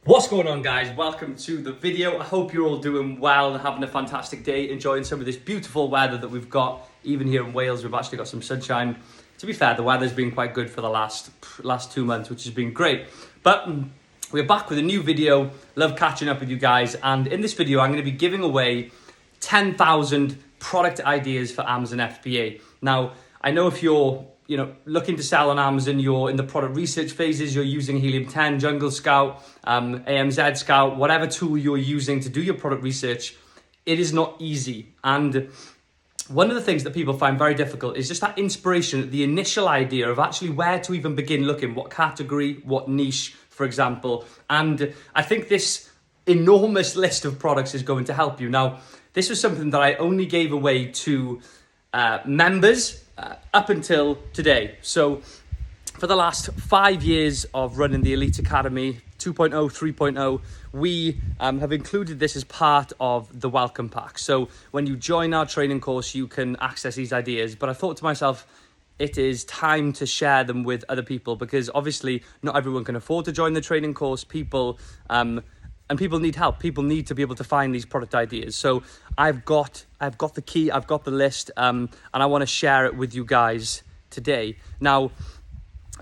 What's going on, guys? Welcome to the video. I hope you're all doing well and having a fantastic day, enjoying some of this beautiful weather that we've got. Even here in Wales, we've actually got some sunshine. To be fair, the weather's been quite good for the last 2 months, which has been great. But we're back with a new video. Love catching up with you guys. And in this video, I'm going to be giving away 10,000 product ideas for Amazon FBA. Now, I know if you're looking to sell on Amazon, you're in the product research phases, you're using Helium 10, Jungle Scout, AMZ Scout, whatever tool you're using to do your product research, it is not easy. And one of the things that people find very difficult is just that inspiration, the initial idea of actually where to even begin looking, what category, what niche, for example. And I think this enormous list of products is going to help you. Now, this was something that I only gave away to members up until today. So for the last 5 years of running the Elite Academy 2.0, 3.0, we have included this as part of the welcome pack. So when you join our training course, you can access these ideas. But I thought to myself, it is time to share them with other people, because obviously not everyone can afford to join the training course. People need help. People need to be able to find these product ideas. So I've got the key, I've got the list, and I want to share it with you guys today. Now,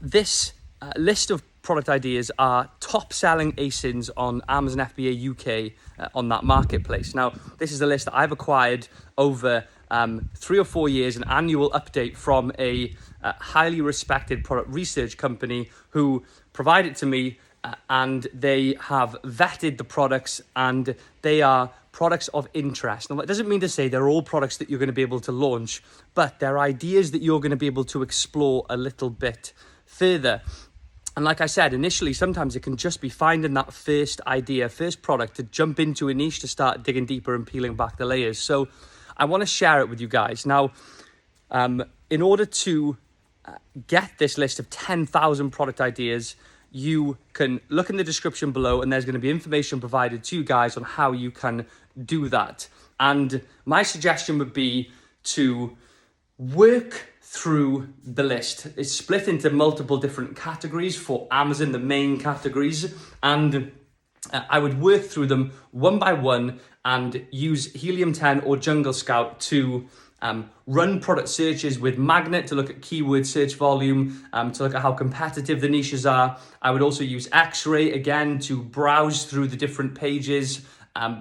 this list of product ideas are top selling ASINs on Amazon FBA UK on that marketplace. Now, this is a list that I've acquired over 3 or 4 years, an annual update from a highly respected product research company who provide it to me. And they have vetted the products, and they are products of interest. Now, that doesn't mean to say they're all products that you're going to be able to launch, but they're ideas that you're going to be able to explore a little bit further. And like I said, initially, sometimes it can just be finding that first idea, first product to jump into a niche, to start digging deeper and peeling back the layers. So I want to share it with you guys. Now, in order to get this list of 10,000 product ideas, you can look in the description below, and there's going to be information provided to you guys on how you can do that. And my suggestion would be to work through the list. It's split into multiple different categories for Amazon, the main categories, and I would work through them one by one and use Helium 10 or Jungle Scout to run product searches with Magnet to look at keyword search volume, to look at how competitive the niches are. I would also use X-Ray again to browse through the different pages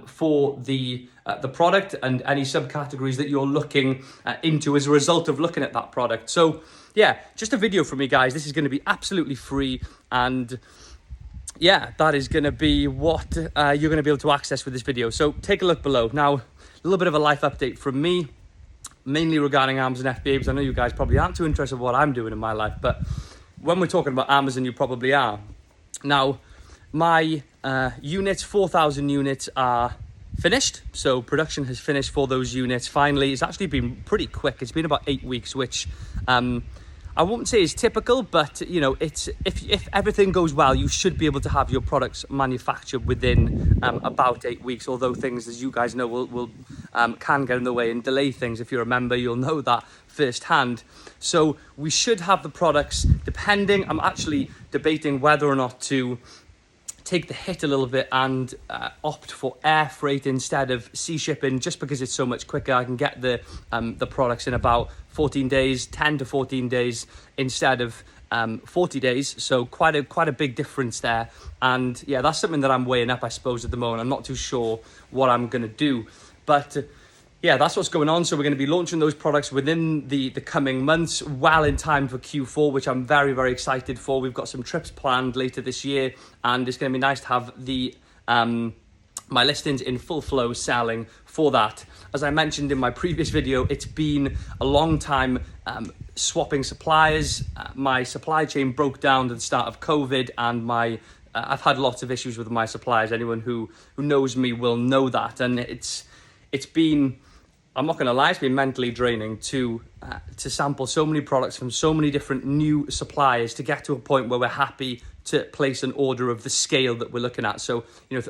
for the product and any subcategories that you're looking into as a result of looking at that product. So yeah, just a video from me, guys. This is going to be absolutely free, and yeah, that is going to be what you're going to be able to access with this video. So take a look below. Now, a little bit of a life update from me, mainly regarding Amazon FBA, because I know you guys probably aren't too interested in what I'm doing in my life, but when we're talking about Amazon, you probably are. Now, my units, 4,000 units are finished. So production has finished for those units. Finally, it's actually been pretty quick. It's been about 8 weeks, which I won't say is typical, but it's if everything goes well, you should be able to have your products manufactured within about 8 weeks. Although things, as you guys know, will can get in the way and delay things. If you're a member, you'll know that firsthand. So we should have the products, depending. I'm actually debating whether or not to take the hit a little bit and opt for air freight instead of sea shipping, just because it's so much quicker. I can get the products in about 14 days, 10 to 14 days instead of 40 days. So quite a big difference there. And yeah, that's something that I'm weighing up, I suppose, at the moment. I'm not too sure what I'm going to do, but yeah, that's what's going on. So we're going to be launching those products within the coming months, well in time for Q4, which I'm very, very excited for. We've got some trips planned later this year, and it's going to be nice to have the my listings in full flow selling for that. As I mentioned in my previous video, it's been a long time swapping suppliers. My supply chain broke down at the start of COVID, and I've had lots of issues with my suppliers. Anyone who knows me will know that, and it's been, I'm not going to lie, it's been mentally draining to sample so many products from so many different new suppliers to get to a point where we're happy to place an order of the scale that we're looking at. So,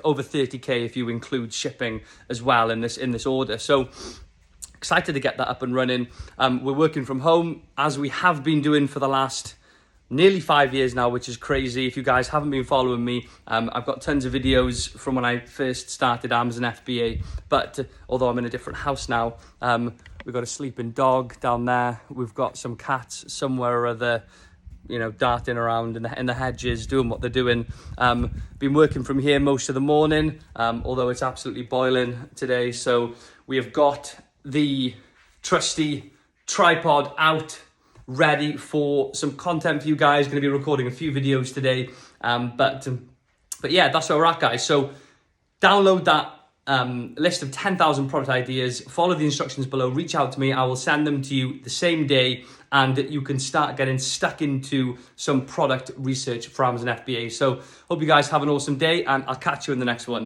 over 30K if you include shipping as well in this order. So excited to get that up and running. We're working from home, as we have been doing for the last nearly 5 years now, which is crazy. If you guys haven't been following me, I've got tons of videos from when I first started Amazon FBA, but although I'm in a different house now, we've got a sleeping dog down there. We've got some cats somewhere or other, you know, darting around in the hedges, doing what they're doing. Been working from here most of the morning, although it's absolutely boiling today. So we have got the trusty tripod out, ready for some content for you guys. Going to be recording a few videos today, but yeah, that's where we're at, guys. So download that list of 10,000 product ideas, follow the instructions below, reach out to me, I will send them to you the same day, and you can start getting stuck into some product research for Amazon FBA. So hope you guys have an awesome day, and I'll catch you in the next one.